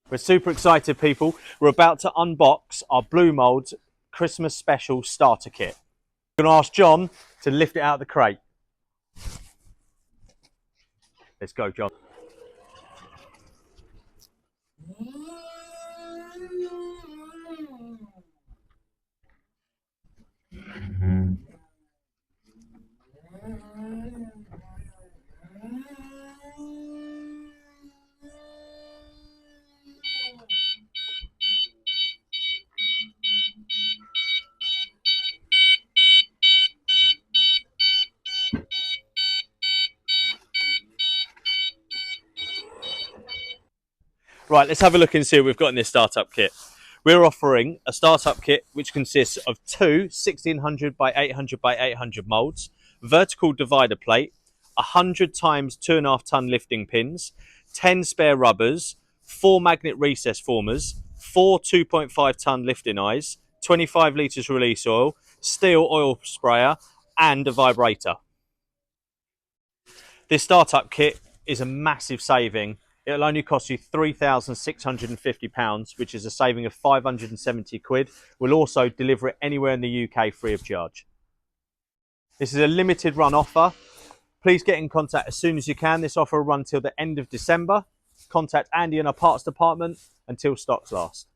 We're super excited, people. We're about to unbox our Blue Moulds Christmas special starter kit. I'm going to ask John to lift it out of the crate. Let's go, John. Right, let's have a look and see what we've got in this startup kit. We're offering a startup kit which consists of two 1600 by 800 by 800 moulds, vertical divider plate, 100 times 2.5 ton lifting pins, 10 spare rubbers, 4 magnet recess formers, 4 2.5 ton lifting eyes, 25 litres release oil, steel oil sprayer, and a vibrator. This startup kit is a massive saving. It'll only cost you £3,650, which is a saving of 570 quid. We'll also deliver it anywhere in the UK free of charge. This is a limited run offer. Please get in contact as soon as you can. This offer will run till the end of December. Contact Andy in our parts department until stocks last.